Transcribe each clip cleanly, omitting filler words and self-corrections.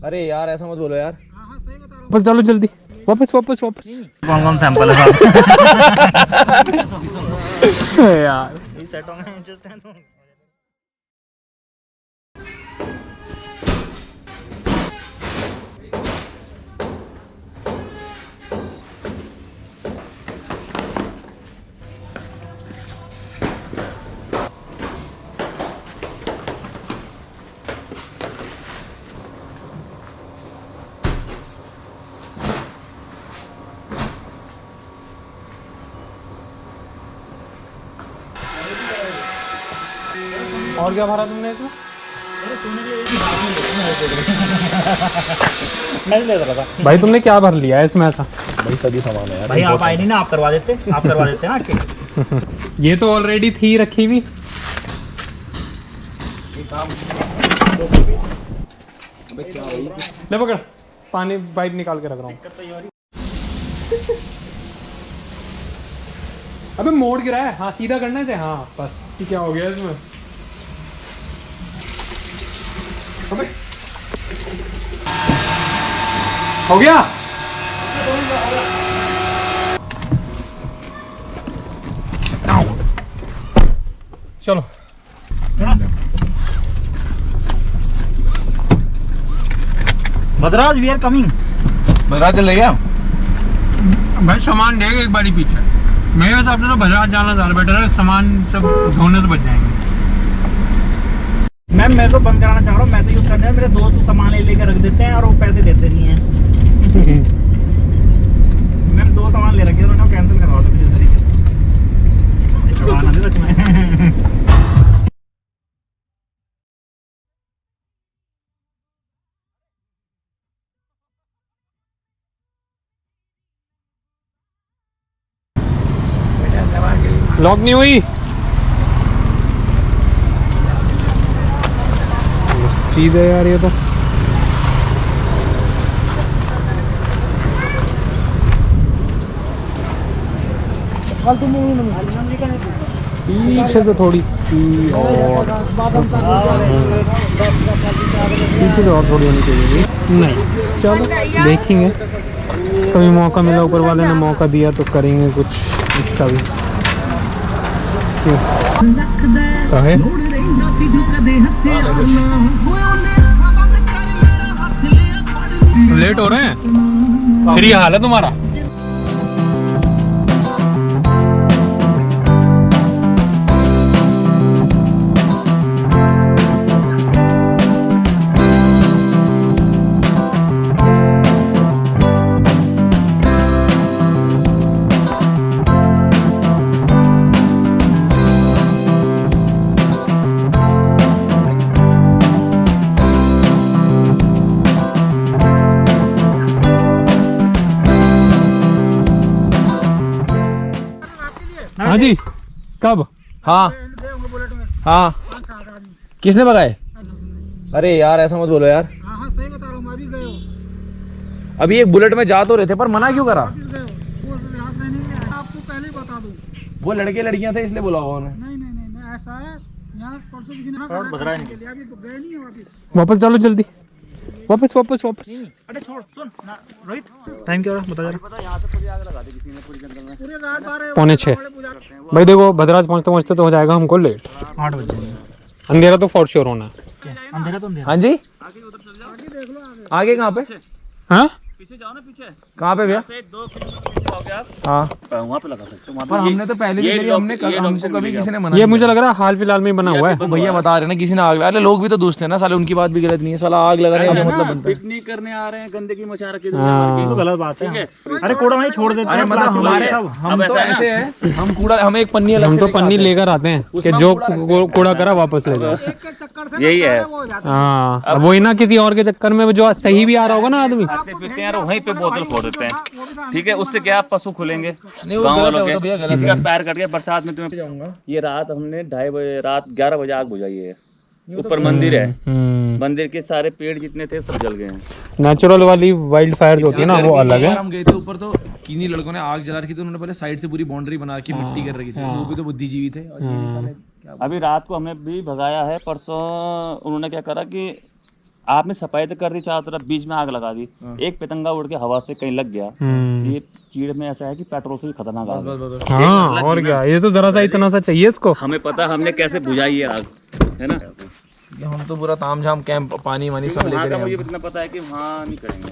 अरे यार ऐसा मत बोलो यार। हाँ सही बता रहा हूँ। वापस डालो जल्दी, वापस वापस वापस। कौन कौन सैंपल है यार ये सेटों में इंटरेस्ट है तो और क्या भरा तुमने इसमें? मैं ले रहा था भाई तुमने क्या भर लिया है इसमें ऐसा? भाई सभी सामान है यार। भाई। आप आए नहीं ना, आप करवा देते ना आके। ये तो ऑलरेडी थी रखी हुई। ले पकड़, पानी पाइप निकाल के रख रहा हूँ। अबे मोड़ गिरा है। हाँ सीधा करने से। हाँ बस ये क्या हो गया इसमें? अबे हो गया। चलो बदराज वी आर कमिंग। बदराज चल गया भाई सामान देगा एक बारी पीछे। मेरे हिसाब से तो बाजार जाना ज़्यादा बेटर है, सामान सब ढोने से बच जाएंगे। मैम मैं तो बंद कराना चाह रहा हूँ, मैं तो यूज करने मेरे दोस्त तो सामान लेकर रख देते हैं और वो पैसे देते नहीं है। मैम 2 सामान ले रखे हैं उन्होंने, कैंसिल करवा दो किसी तरीके से। छुड़वाना दे सच में। लॉक नहीं हुई। सीधे यार ये तो पीछे से थोड़ी सी और पीछे से और थोड़ी होनी चाहिए। नाइस, चलो देखेंगे, कभी मौका मिला, ऊपर वाले ने मौका दिया तो करेंगे कुछ इसका भी। क्यों है लेट हो रहे हैं फिर ये हाल है तुम्हारा। हाँ जी कब? हाँ हाँ किसने भगाए? अरे यार ऐसा मत बोलो यार। हाँ सही बता रहा हूँ। अभी गए हो, अभी एक बुलेट में जा तो रहे थे पर मना क्यों करा? वापिस गए हो। वो रात रहने के लिए आपको पहले ही बता दूँ। वो लड़के लड़कियां थे इसलिए बोला होगा उन्हें। नहीं ऐसा है, यहाँ परसों किसी ने बदरा नहीं लिया, अभी गए नहीं हो वापिस। वापस डालो जल्दी, वापस वापस वापस। अरे छोड़ सुन ना रोहित, टाइम क्या हो रहा बता जरा। पूरे रात 12 पौने 6। भाई देखो भद्राज पहुँचते पहुँचते तो हो जाएगा हमको लेट। 8 बजे अंधेरा तो फॉर श्योर होना है। अंधेरा तो अंधेरा। हाँ जी आगे कहाँ पे? हाँ पीछे जाओ ना, पीछे कहाँ पे भैया? 2 किलोमीटर पीछे जाओगे आप, हाँ वहाँ पे लगा सकते हो। पर हमने तो पहले भी करी, हमने हमको कभी किसी ने मना ये मुझे लग रहा है हाल फिलहाल में ही बना हुआ है। तो भैया बता रहे ना किसी ने आग लगा। अरे लोग भी तो दोस्त है ना साले, उनकी बात भी गलत नहीं है। साला आग लगा रहे हैं मतलब बनता है। पिकनिक करने आ रहे हैं, गंदगी मचा रखी है तो गलत बात है। अरे कूड़ा वहीं छोड़ देते अरे हैं। मतलब हमारे हम तो ऐसे हैं, हम कूड़ा हमें एक पन्नी अलग हम से तो लेके पन्नी आते हैं। लेकर आते हैं कि जो कूड़ा करा वापस ले जाओ। एक के चक्कर से यही है। वो हो जाता है। हाँ अब वही ना, किसी और के चक्कर में जो सही भी आ रहा होगा ना आदमी। आते फिरते हैं और वहीं पे बोतल फोड़ देते हैं। ठीक है, उससे क्या पशु खुलेंगे, नहीं वो गाँव गलत है, वालों वो के तो भैया गलत किसी है। का पैर कट गया बरसात में तुम्हें जाऊंगा। ये रात हमने 2:30 बजे, रात 11 बजे आग बुझाई है। ऊपर मंदिर है, मंदिर के सारे पेड़ जितने थे सब जल गए हैं। नेचुरल वाली वाइल्ड फायर होती है ना वो अलग है। हम गए थे ऊपर तो किन्हीं लड़कों ने आग जला रखी थी, उन्होंने पहले साइड से पूरी बाउंड्री बना के मिट्टी कर रखी थी। वो भी तो बुद्धिजीवी थे। और ये साले क्या अभी रात को हमें भी भगाया है। परसों उन्होंने क्या करा कि आपने सफाई तो कर दी चारों तरफ, बीच में आग लगा दी, एक पतंगा उड़ के हवा से कहीं लग गया। ये चीड़ में ऐसा है कि पेट्रोल से भी खतरनाक आग है। हाँ और क्या, ये तो जरा सा इतना सा चाहिए इसको। हमें पता हमने कैसे बुझाई है आग, है ना। हम तो पूरा तामझाम कैंप पानी वानी सब वहाँ लेके का मुझे गए। इतना पता है कि वहाँ नहीं करेंगे।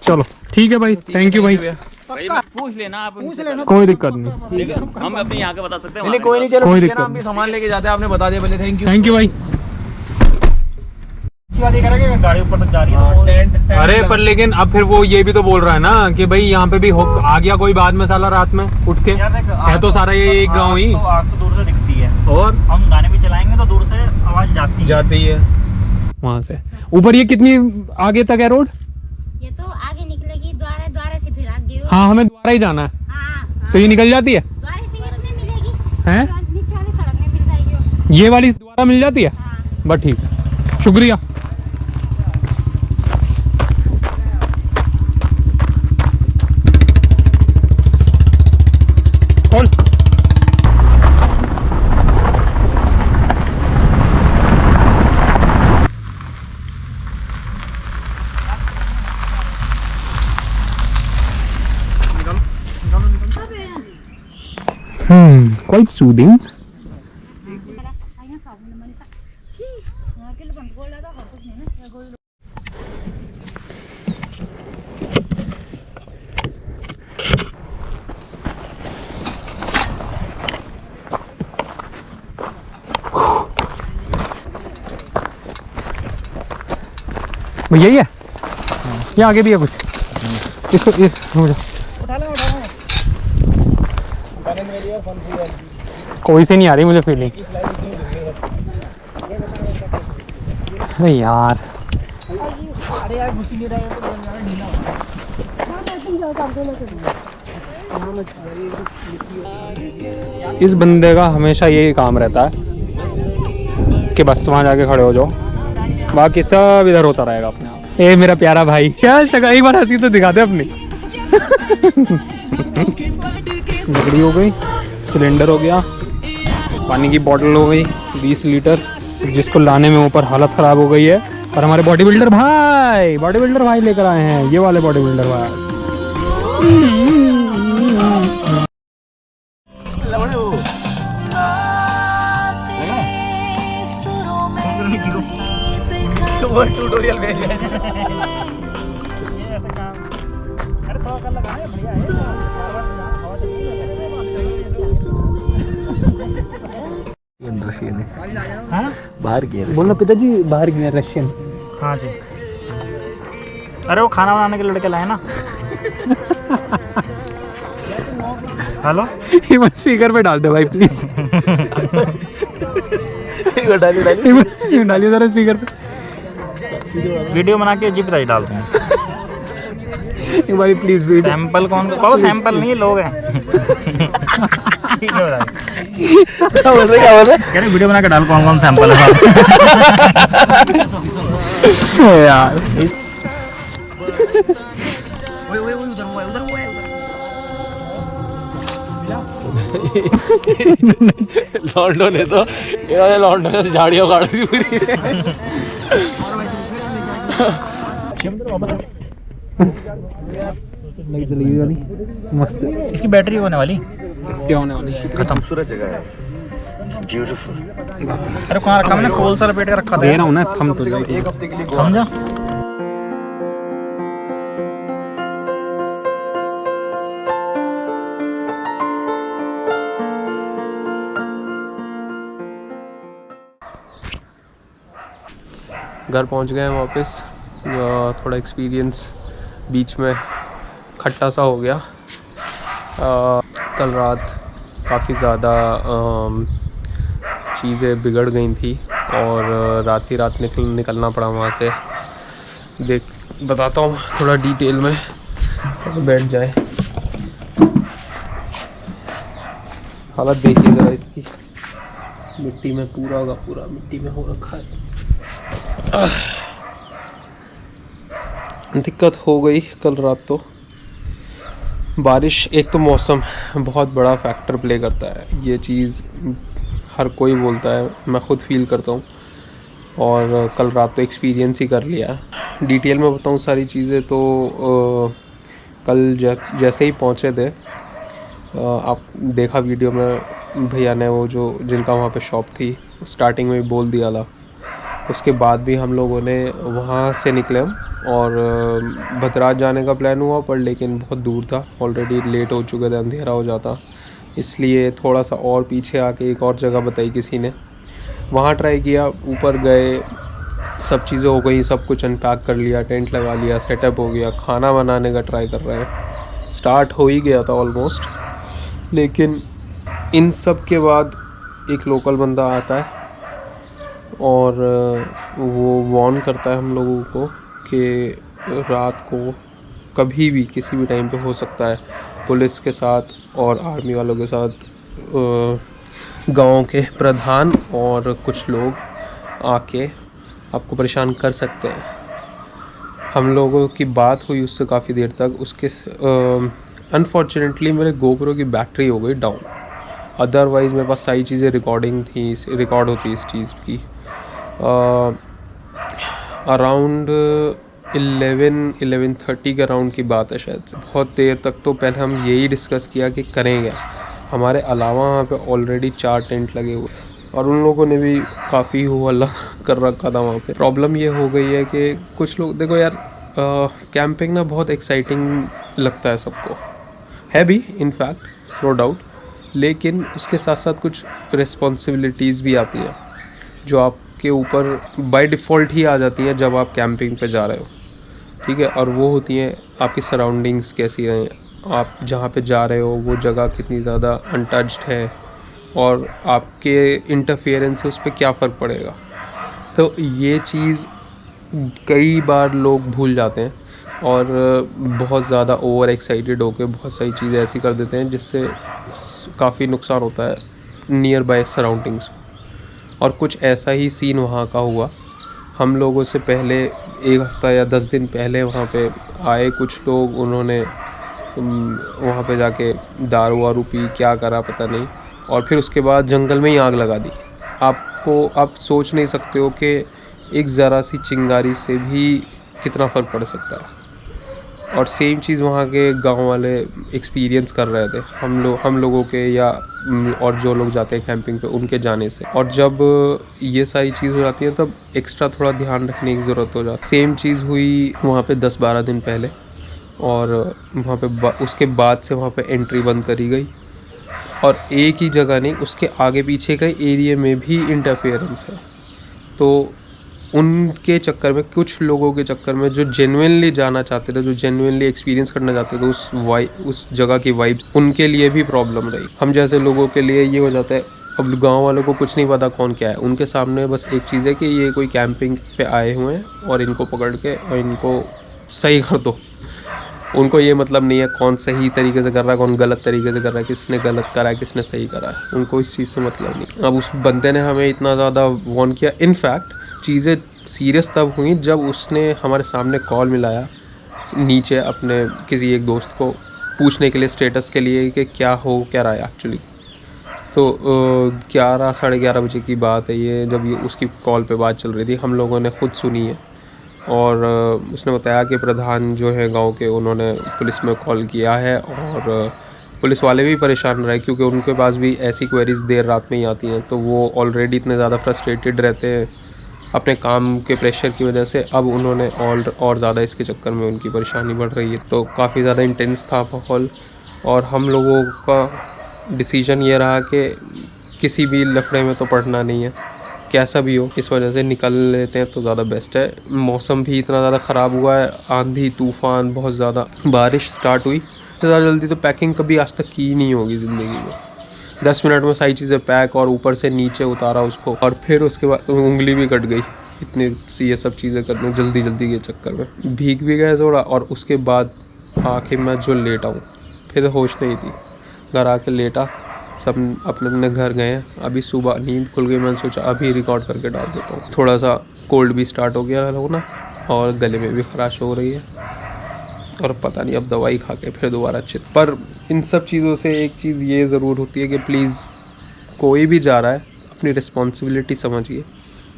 चलो ठीक है भाई, थैंक यू भाई, भाई मत पूछ लेना आप उनसे। कोई दिक्कत नहीं। ठीक है, हम अपने यहाँ के बता सकते हैं। नहीं कोई नहीं, चलो कोई ठीक है ना, दिक्कत हम भी सामान लेके जाते हैं, आपने बता दिया पहले, थैंक यू। थैंक यू भाई। अच्छी बात ये करेंगे कि गाड़ी ऊपर तक जा रही है तो अरे पर लेकिन अब फिर वो ये भी तो बोल रहा है ना कि भाई यहाँ पे भी आ गया कोई बाद में साला रात में उठ के, यार देख, है तो सारा ये एक गाँव ही, तो आग तो दूर से दिखती है और हम गाने भी चलाएंगे तो दूर से आवाज जाती है वहाँ से ऊपर। ये कितनी आगे तक है रोड? ये तो आगे निकलेगी द्वारा से, फिर आगे हाँ हमें द्वारा ही जाना है, हाँ तो ये निकल जाती है द्वारा से इसमें मिलेगी, हैं? नीचे वाली सड़क में फिर जाएगी। ये वाली द्वारा मिल जाती है, बस ठीक है, शुक्रिया। खोल। Quite soothing. यही है, ये आगे भी है कुछ, इसको ये हो जा। कोई से नहीं आ रही मुझे फीलिंग। अरे यार इस बंदे का हमेशा यही काम रहता है कि बस वहाँ जाके खड़े हो जाओ, बाकी सब इधर होता रहेगा अपने आप। ए मेरा प्यारा भाई, क्या शक्ल, एक बार हंसी तो दिखा दे अपनी। लकड़ी हो गई, सिलेंडर हो गया, पानी की बोतल हो गई 20 लीटर, जिसको लाने में ऊपर हालत ख़राब हो गई है। और हमारे बॉडी बिल्डर भाई लेकर आए हैं, ये वाले बॉडी बिल्डर भाई। ट्यूटोरियल भेज रहे हैं। अरे थोड़ा कर लगा है, बढ़िया है। रशियन है, हाँ बाहर की है। बोलना पिताजी बाहर गए रशियन। हाँ जी, अरे वो खाना बनाने के लड़के लाए ना। हेलो, ये मत स्पीकर पे डाल दे भाई प्लीज। डालिए जरा स्पीकर पे, वीडियो बना के जीप डाल दूँ। एक बार प्लीज। सैंपल कौन, बाबा सैंपल नहीं, लोग हैं। ठीक है बताइए, क्या बोल रहे कह रहे वीडियो बना के डाल, कौन कौन सैंपल है यार। लॉन्डो ने तो इन्होंने लॉन्डो ने झाड़ियों काट दी पूरी। मस्त। इसकी बैटरी होने वाली, क्या होने वाली? खत्म। खूबसूरत जगह है, ब्यूटीफुल। अरे कहाँ रखा मैंने, खोल सा लपेट के रखा था। दे रहा हूँ ना, थम तो जाए। एक हफ्ते के लिए समझा। घर पहुंच गए हैं वापस। थोड़ा एक्सपीरियंस बीच में खट्टा सा हो गया। कल रात काफ़ी ज़्यादा चीज़ें बिगड़ गई थी और रात ही रात निकलना पड़ा वहाँ से। बताता हूँ थोड़ा डिटेल में, तो बैठ जाए। हालत देखिए ज़रा इसकी, मिट्टी में पूरा का पूरा मिट्टी में हो रखा है। दिक्कत हो गई कल रात तो। बारिश, एक तो मौसम बहुत बड़ा फैक्टर प्ले करता है, ये चीज़ हर कोई बोलता है, मैं ख़ुद फील करता हूँ और कल रात तो एक्सपीरियंस ही कर लिया। डिटेल में बताऊँ सारी चीज़ें तो कल जैसे ही पहुँचे थे, आप देखा वीडियो में भैया ने वो जो जिनका वहाँ पे शॉप थी स्टार्टिंग में बोल दिया था। उसके बाद भी हम लोगों ने वहाँ से निकले हम और भद्राज जाने का प्लान हुआ, पर लेकिन बहुत दूर था, ऑलरेडी लेट हो चुके थे, अंधेरा हो जाता, इसलिए थोड़ा सा और पीछे आके एक और जगह बताई किसी ने, वहाँ ट्राई किया। ऊपर गए, सब चीज़ें हो गई, सब कुछ अनपैक कर लिया, टेंट लगा लिया, सेटअप हो गया, खाना बनाने का ट्राई कर रहे हैं, स्टार्ट हो ही गया था ऑलमोस्ट। लेकिन इन सब के बाद एक लोकल बंदा आता है और वो वार्न करता है हम लोगों को कि रात को कभी भी किसी भी टाइम पे हो सकता है पुलिस के साथ और आर्मी वालों के साथ गांव के प्रधान और कुछ लोग आके आपको परेशान कर सकते हैं। हम लोगों की बात हुई उससे काफ़ी देर तक, उसके अनफॉर्चुनेटली मेरे गोप्रो की बैटरी हो गई डाउन, अदरवाइज़ मेरे पास सारी चीज़ें रिकॉर्ड होती इस चीज़ की। अराउंड 11:30 के अराउंड की बात है शायद से। बहुत देर तक तो पहले हम यही डिस्कस किया कि करेंगे, हमारे अलावा वहाँ पे ऑलरेडी 4 टेंट लगे हुए और उन लोगों ने भी काफ़ी हो हल्ला कर रखा था वहाँ पे। प्रॉब्लम ये हो गई है कि कुछ लोग, देखो यार, कैंपिंग ना बहुत एक्साइटिंग लगता है सबको, है भी इनफैक्ट, नो डाउट, लेकिन उसके साथ साथ कुछ रिस्पॉन्सिबिलिटीज़ भी आती है जो आपके ऊपर बाय डिफ़ॉल्ट ही आ जाती हैं जब आप कैंपिंग पे जा रहे हो, ठीक है। और वो होती हैं आपकी सराउंडिंग्स कैसी रहें, आप जहाँ पे जा रहे हो वो जगह कितनी ज़्यादा अनटच्ड है और आपके इंटरफेरेंस से उस पर क्या फ़र्क पड़ेगा। तो ये चीज़ कई बार लोग भूल जाते हैं और बहुत ज़्यादा ओवर एक्साइटेड होकर बहुत सारी चीज़ें ऐसी कर देते हैं जिससे काफ़ी नुकसान होता है नियर बाय सराउंडिंग्स। और कुछ ऐसा ही सीन वहाँ का हुआ। हम लोगों से पहले 1 हफ़्ता या 10 दिन पहले वहाँ पे आए कुछ लोग, उन्होंने वहाँ पे जाके दारू वारू पी, क्या करा पता नहीं, और फिर उसके बाद जंगल में ही आग लगा दी। आप सोच नहीं सकते हो कि एक ज़रा सी चिंगारी से भी कितना फ़र्क पड़ सकता है। और सेम चीज़ वहाँ के गांव वाले एक्सपीरियंस कर रहे थे, हम लोगों के या और जो लोग जाते हैं कैंपिंग पे उनके जाने से। और जब ये सारी चीज़ हो जाती है तब एक्स्ट्रा थोड़ा ध्यान रखने की ज़रूरत हो जाती है। सेम चीज़ हुई वहाँ पे 10-12 दिन पहले, और वहाँ पे उसके बाद से वहाँ पे एंट्री बंद करी गई। और एक ही जगह नहीं, उसके आगे पीछे के एरिया में भी इंटरफेरेंस है। तो उनके चक्कर में, कुछ लोगों के चक्कर में जो जेन्युइनली जाना चाहते थे, जो जेन्युइनली एक्सपीरियंस करना चाहते थे उस जगह की वाइब्स, उनके लिए भी प्रॉब्लम रही। हम जैसे लोगों के लिए ये हो जाता है, अब गांव वालों को कुछ नहीं पता कौन क्या है, उनके सामने बस एक चीज़ है कि ये कोई कैंपिंग पे आए हुए हैं और इनको पकड़ के और इनको सही कर दो। उनको ये मतलब नहीं है कौन सही तरीके से कर रहा है, कौन गलत तरीके से कर रहा है, किसने गलत करा है, किसने सही करा है, उनको इस चीज़ से मतलब नहीं। अब उस बंदे ने हमें इतना ज़्यादा वार्न किया। इनफैक्ट चीज़ें सीरियस तब हुई जब उसने हमारे सामने कॉल मिलाया नीचे अपने किसी एक दोस्त को पूछने के लिए, स्टेटस के लिए कि क्या रहा है एक्चुअली। तो 11-11:30 बजे की बात है ये, जब ये उसकी कॉल पे बात चल रही थी, हम लोगों ने खुद सुनी है। और उसने बताया कि प्रधान जो है गांव के, उन्होंने पुलिस में कॉल किया है और पुलिस वाले भी परेशान रहे क्योंकि उनके पास भी ऐसी क्वेरीज देर रात में ही आती हैं। तो वो ऑलरेडी इतने ज़्यादा फ्रस्ट्रेटेड रहते हैं अपने काम के प्रेशर की वजह से, अब उन्होंने और ज़्यादा इसके चक्कर में उनकी परेशानी बढ़ रही है। तो काफ़ी ज़्यादा इंटेंस था माहौल और हम लोगों का डिसीजन ये रहा कि किसी भी लफड़े में तो पड़ना नहीं है, कैसा भी हो, इस वजह से निकल लेते हैं तो ज़्यादा बेस्ट है। मौसम भी इतना ज़्यादा ख़राब हुआ है, आंधी तूफ़ान, बहुत ज़्यादा बारिश स्टार्ट हुई। इससे ज़्यादा जल्दी तो पैकिंग कभी आज तक की नहीं होगी ज़िंदगी में। 10 मिनट में सारी चीज़ें पैक और ऊपर से नीचे उतारा उसको, और फिर उसके बाद उंगली भी कट गई इतनी सी ये सब चीज़ें करने जल्दी के चक्कर में। भीग भी गए थोड़ा, और उसके बाद आखिर मैं जो लेटा हूँ, फिर होश नहीं थी, घर आके लेटा, सब अपने अपने घर गए हैं। अभी सुबह नींद खुल गई, मैंने सोचा अभी रिकॉर्ड करके डाल देता हूँ। थोड़ा सा कोल्ड भी स्टार्ट हो गया होना और गले में भी खराश हो रही है, और पता नहीं अब दवाई खा के फिर दोबारा अच्छे। पर इन सब चीज़ों से एक चीज़ ये ज़रूर होती है कि प्लीज़ कोई भी जा रहा है अपनी रिस्पॉन्सिबिलिटी समझिए।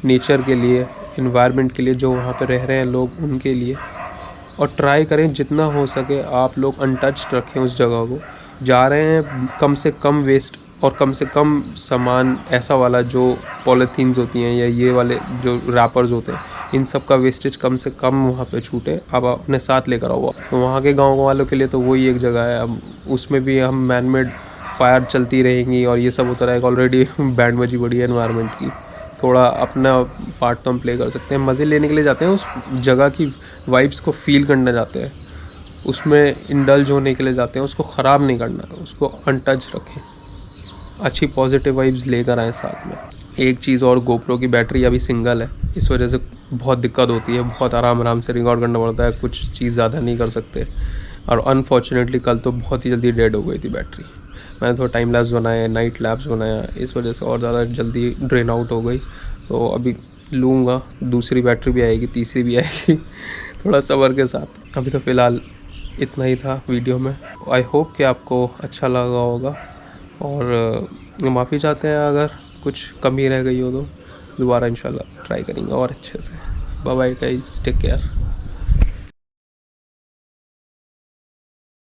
नेचर के लिए, इन्वायरमेंट के लिए, जो वहाँ पे रह रहे हैं लोग उनके लिए। और ट्राई करें जितना हो सके आप लोग अनटच्ड रखें उस जगह को। जा रहे हैं कम से कम वेस्ट और कम से कम सामान ऐसा वाला जो पॉलीथीन्स होती हैं या ये वाले जो रैपर्स होते हैं, इन सब का वेस्टेज कम से कम वहाँ पे छूटे। आप अपने साथ लेकर आओ। तो वहाँ के गाँव वालों के लिए तो वही एक जगह है। अब उसमें भी हम मैन मेड फायर चलती रहेंगी और ये सब होता रहेगा। ऑलरेडी बैंड बजी बड़ी है एनवायरनमेंट की, थोड़ा अपना पार्ट तो हम प्ले कर सकते हैं। मज़े लेने के लिए जाते हैं, उस जगह की वाइब्स को फील करने जाते हैं, उसमें इंडल्ज होने के लिए जाते हैं। उसको ख़राब नहीं करना, उसको अनटच रखें, अच्छी पॉजिटिव वाइब्स लेकर आएँ साथ में। एक चीज़ और, गोप्रो की बैटरी अभी सिंगल है, इस वजह से बहुत दिक्कत होती है। बहुत आराम से रिकॉर्ड करना पड़ता है, कुछ चीज़ ज़्यादा नहीं कर सकते। और अनफॉर्चुनेटली कल तो बहुत ही जल्दी डेड हो गई थी बैटरी। मैंने थोड़ा टाइम लैप्स बनाया, नाइट लैप्स बनाया, इस वजह से और ज़्यादा जल्दी ड्रेन आउट हो गई। तो अभी लूँगा, दूसरी बैटरी भी आएगी, तीसरी भी आएगी थोड़ा सब्र के साथ। अभी तो फ़िलहाल इतना ही था वीडियो में। आई होप कि आपको अच्छा लगा होगा और माफ़ी चाहते हैं अगर कुछ कमी रह गई हो तो। दोबारा इंशाल्लाह ट्राई करेंगे और अच्छे से। Bye bye guys, take care.